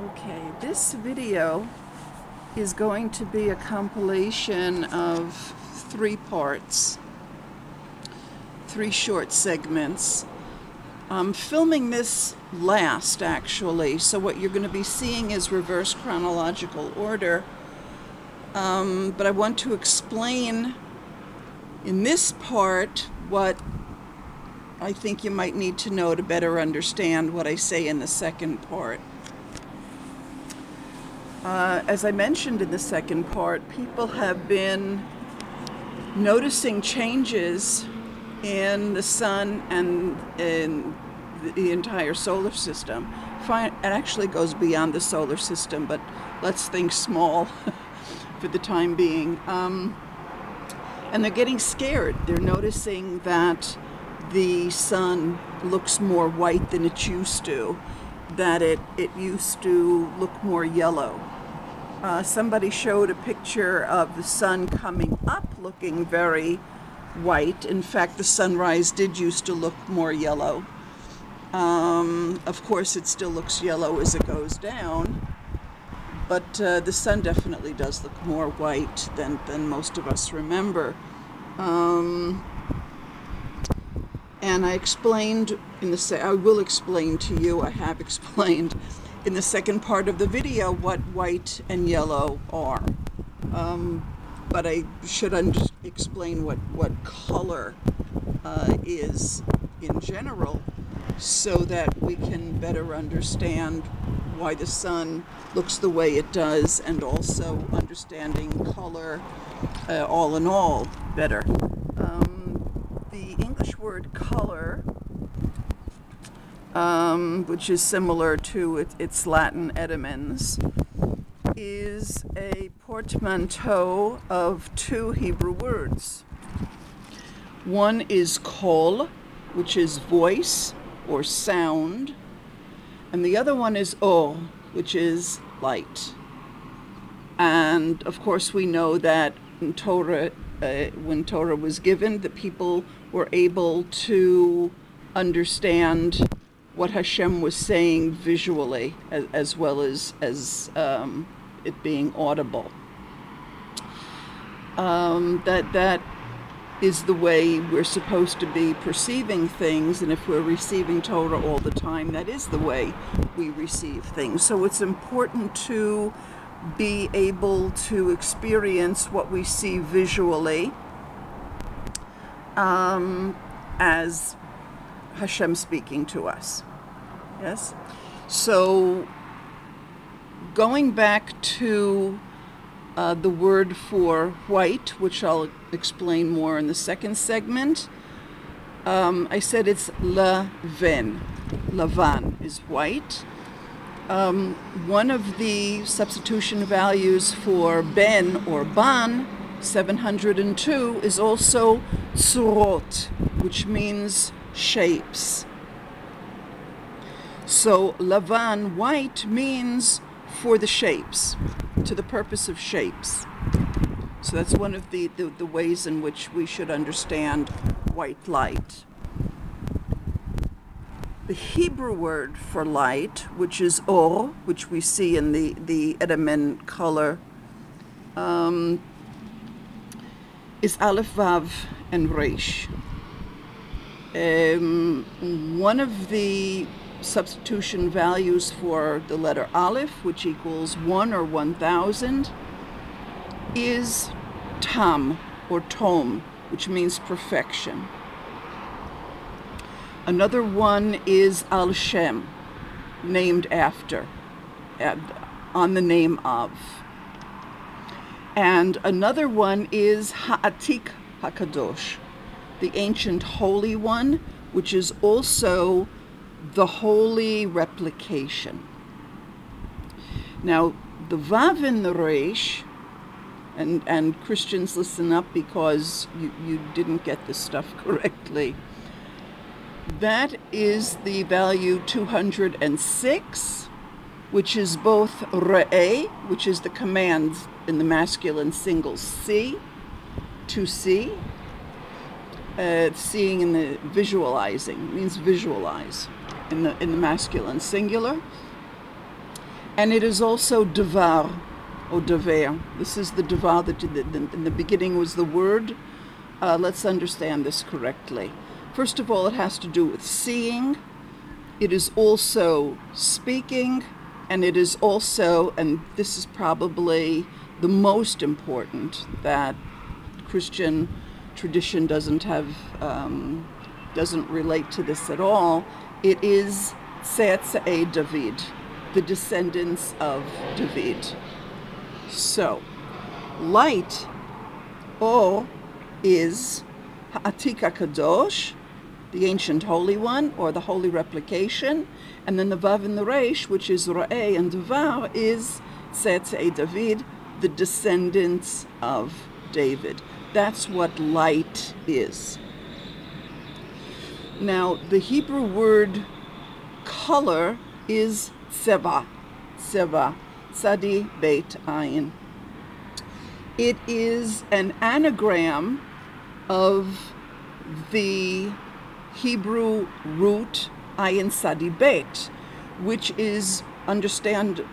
Okay, this video is going to be a compilation of 3 parts, 3 short segments. I'm filming this last, actually, so what you're going to be seeing is reverse chronological order. But I want to explain in this part what I think you might need to know to better understand what I say in the second part. As I mentioned in the second part, people have been noticing changes in the sun and in the entire solar system. It actually goes beyond the solar system, but let's think small for the time being. And they're getting scared. They're noticing that the sun looks more white than it used to, that it used to look more yellow. Somebody showed a picture of the sun coming up looking very white. In fact, the sunrise did used to look more yellow. Of course, it still looks yellow as it goes down, but the sun definitely does look more white than most of us remember. And I explained I will explain to you, I have explained in the second part of the video what white and yellow are. But I should explain what color is in general, so that we can better understand why the sun looks the way it does, and also understanding color all in all better. The English word color, which is similar to its Latin etymons, is a portmanteau of 2 Hebrew words. One is kol, which is voice or sound, and the other one is or, which is light. And of course we know that in Torah, when Torah was given, the people were able to understand what Hashem was saying visually, as well as it being audible. That is the way we're supposed to be perceiving things, and if we're receiving Torah all the time, that is the way we receive things. So it's important to be able to experience what we see visually as Hashem speaking to us. Yes? So going back to the word for white, which I'll explain more in the second segment, I said it's laven. Lavan is white. One of the substitution values for ben or ban, 702, is also tsurot, which means shapes. So lavan, white, means for the shapes, to the purpose of shapes. So that's one of the ways in which we should understand white light. The Hebrew word for light, which is or, which we see in the etymon color, is Aleph, Vav, and Resh. One of the substitution values for the letter Aleph, which equals 1 or 1,000, is Tam or Tom, which means perfection. Another one is Al Shem, named after, on the name of. And another one is Ha'atik HaKadosh, the ancient holy one, which is also the holy replication. Now, the Vav and the Resh, and Christians listen up because you didn't get this stuff correctly. That is the value 206, which is both re'eh, which is the command in the masculine single see, to see. Seeing in the visualizing, means visualize in the masculine singular. And it is also devar, or dever. This is the devar that in the beginning was the word. Let's understand this correctly. First of all, it has to do with seeing. It is also speaking, and it is also, and this is probably the most important, that Christian tradition doesn't relate to this at all. It is Tzetzei David, the descendants of David. So, light, O, is Ha'atik HaKadosh, the ancient holy one, or the holy replication, and then the Vav and the Resh, which is Ra'eh and Devar, is Tzetzei David, the descendants of David. That's what light is. Now, the Hebrew word color is tseva, tzadi beit ayin. It is an anagram of the Hebrew root ayin sadi beit, which is understood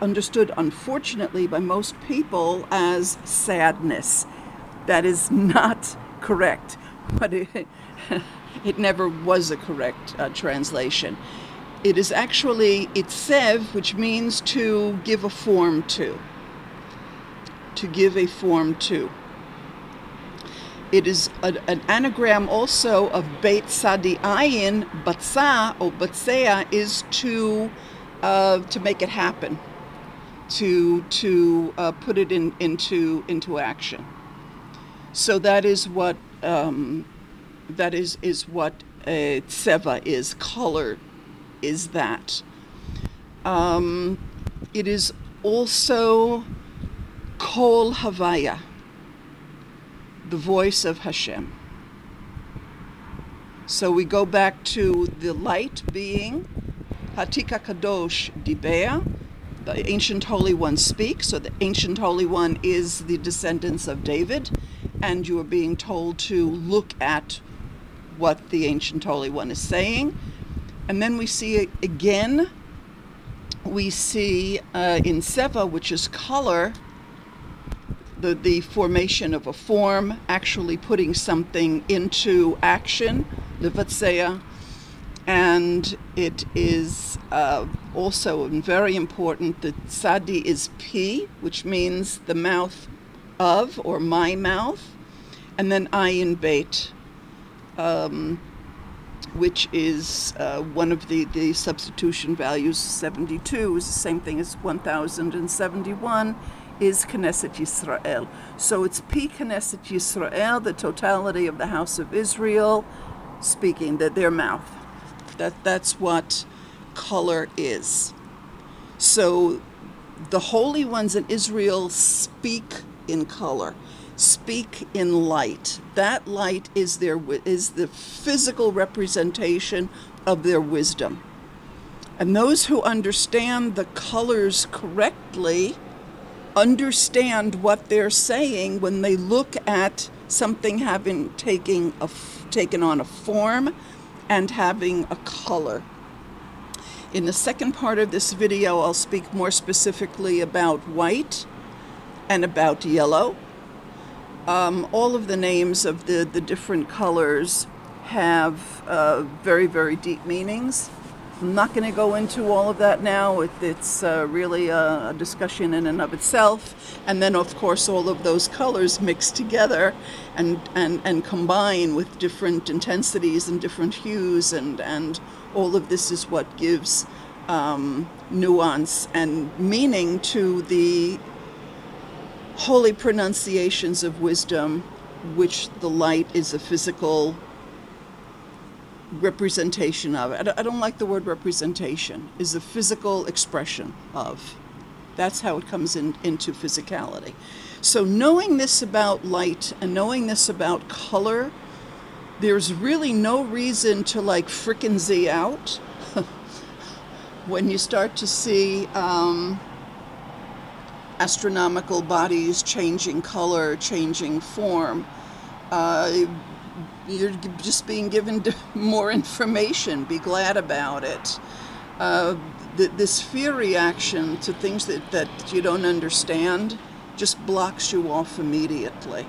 unfortunately by most people as sadness. That is not correct, but it never was a correct translation. It is actually itsev, which means to give a form to. To give a form to. It is an anagram also of Beit Sadi Ayin. Batza or Batsea is to make it happen, to put it into action. So that is what tseva is. Color is that. It is also Kol Havaya, the voice of Hashem. So we go back to the light being Ha'atik HaKadosh Diber, the ancient holy one speaks. So the ancient holy one is the descendants of David, and you are being told to look at what the ancient holy one is saying. And then we see again, we see in Seva, which is color, the formation of a form, actually putting something into action, levatseya. And it is also very important that Sadi is P, which means the mouth of, or my mouth, and then Ayin Beit, which is one of the substitution values. 72 is the same thing as 1071, is Knesset Yisrael. So it's P Knesset Yisrael, the totality of the house of Israel, speaking, their mouth. That's what color is. So the holy ones in Israel speak in color, speak in light. That light is the physical representation of their wisdom. And those who understand the colors correctly understand what they're saying when they look at something having taken on a form and having a color. In the second part of this video, I'll speak more specifically about white and about yellow. All of the names of the different colors have very, very deep meanings. I'm not going to go into all of that now. It's really a discussion in and of itself. And then, of course, all of those colors mix together and combine with different intensities and different hues. And all of this is what gives nuance and meaning to the holy pronunciations of wisdom, which the light is a physical representation of. I don't like the word representation. Is a physical expression of. That's how it comes into physicality. So knowing this about light and knowing this about color, there's really no reason to like frickin' Z out when you start to see astronomical bodies changing color, changing form. You're just being given more information. Be glad about it. this fear reaction to things that you don't understand just blocks you off immediately.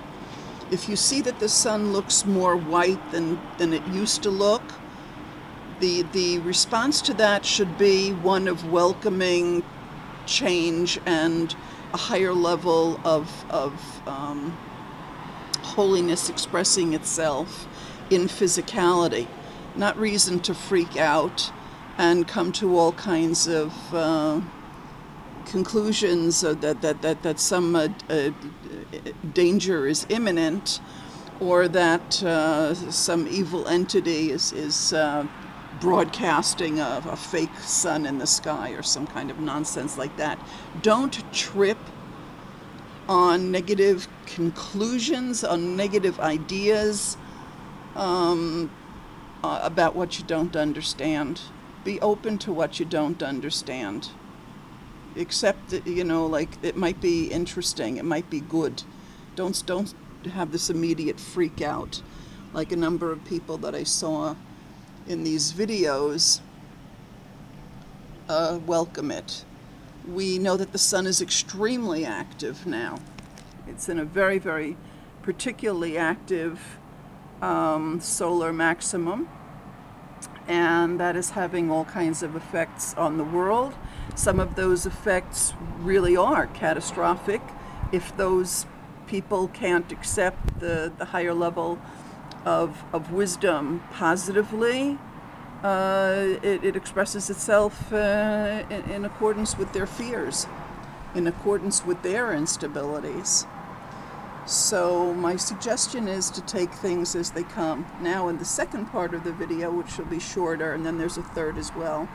If you see that the sun looks more white than it used to look, the response to that should be one of welcoming change and a higher level of holiness expressing itself in physicality, not reason to freak out and come to all kinds of conclusions that some danger is imminent, or that some evil entity is broadcasting a fake sun in the sky or some kind of nonsense like that. Don't trip on negative conclusions, on negative ideas about what you don't understand. Be open to what you don't understand. Accept that, like, it might be interesting, it might be good. Don't have this immediate freak out like a number of people that I saw in these videos. Welcome it. We know that the sun is extremely active now. It's in a very, very particularly active solar maximum, and that is having all kinds of effects on the world. Some of those effects really are catastrophic if those people can't accept the higher level of wisdom positively. It expresses itself in accordance with their fears, in accordance with their instabilities. So my suggestion is to take things as they come. Now in the second part of the video, which will be shorter, and then there's a third as well,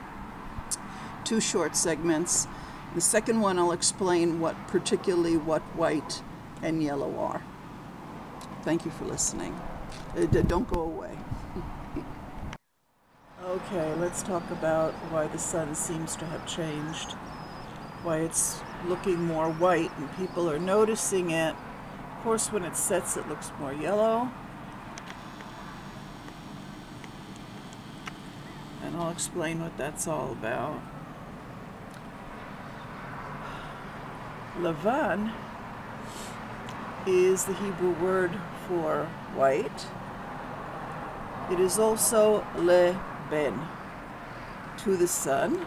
2 short segments. The second one I'll explain particularly what white and yellow are. Thank you for listening. Don't go away. Okay, let's talk about why the sun seems to have changed, why it's looking more white and people are noticing it. Of course, when it sets, it looks more yellow. And I'll explain what that's all about. Levan is the Hebrew word for white. It is also le-ben, to the sun.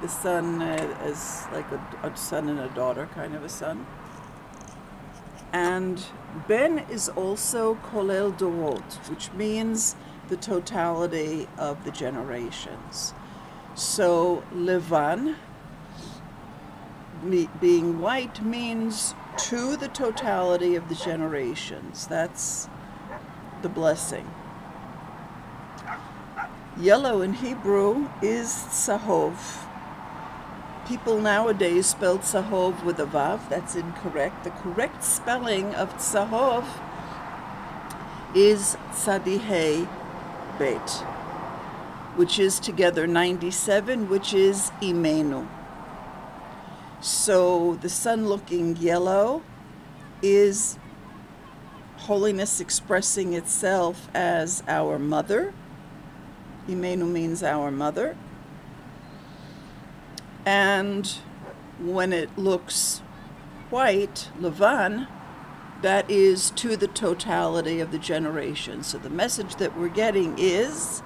The sun is like a son and a daughter, kind of a son. And ben is also kolel dorot, which means the totality of the generations. So levan, being white, means to the totality of the generations. That's the blessing. Yellow in Hebrew is tzahov. People nowadays spell tzahov with a vav. That's incorrect. The correct spelling of tzahov is tzadihei bet, which is together 97, which is imenu. So the sun looking yellow is holiness expressing itself as our mother. Imenu means our mother. And when it looks white, levan, that is to the totality of the generation. So the message that we're getting is,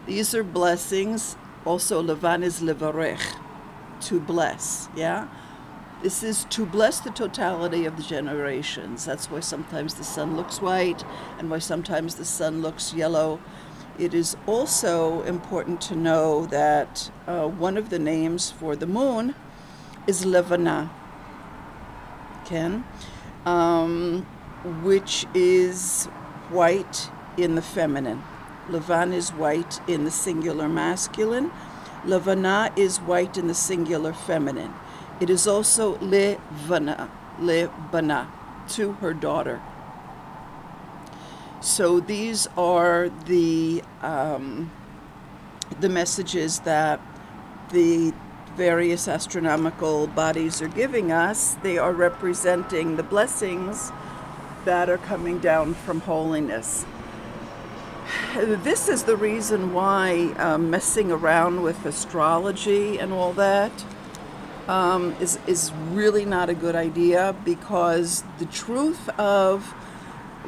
these are blessings. Also, levan is levarech, to bless, yeah? This is to bless the totality of the generations. That's why sometimes the sun looks white and why sometimes the sun looks yellow. It is also important to know that one of the names for the moon is Levana, which is white in the feminine. Levan is white in the singular masculine. Levana is white in the singular feminine. It is also Levana, to her daughter. So these are the messages that the various astronomical bodies are giving us. They are representing the blessings that are coming down from holiness. This is the reason why messing around with astrology and all that is really not a good idea, because the truth of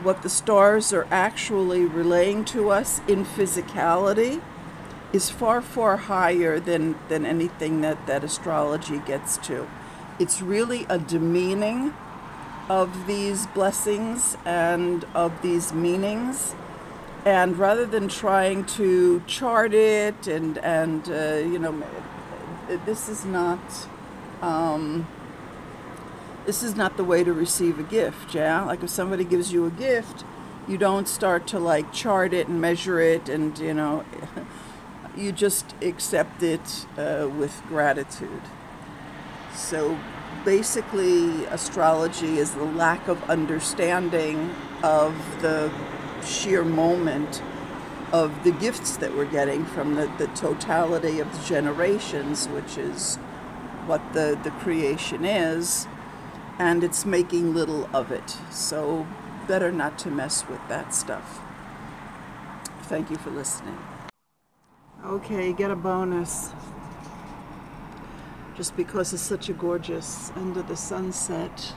what the stars are actually relaying to us in physicality is far, far higher than anything that astrology gets to. It's really a demeaning of these blessings and of these meanings. And rather than trying to chart it and you know, this is not the way to receive a gift. Yeah, like if somebody gives you a gift, you don't start to like chart it and measure it, and you know, you just accept it with gratitude. So basically, astrology is the lack of understanding of the sheer moment of the gifts that we're getting from the totality of the generations, which is what the creation is, and it's making little of it. So better not to mess with that stuff. Thank you for listening. Okay, get a bonus. Just because it's such a gorgeous end of the sunset.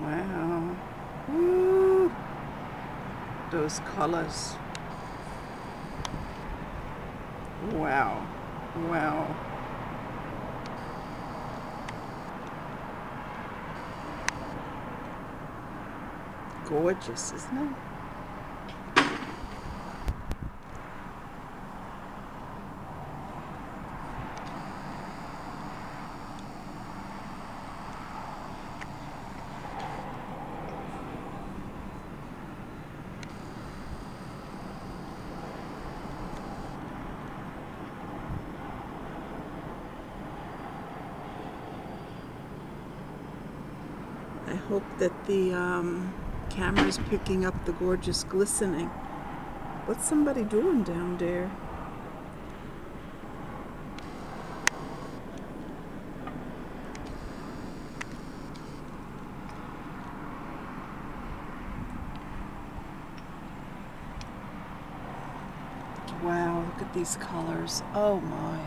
Wow. Woo. Those colors. Wow. Wow. Gorgeous, isn't it? I hope that the camera's picking up the gorgeous glistening. What's somebody doing down there? Wow, look at these colors. Oh my.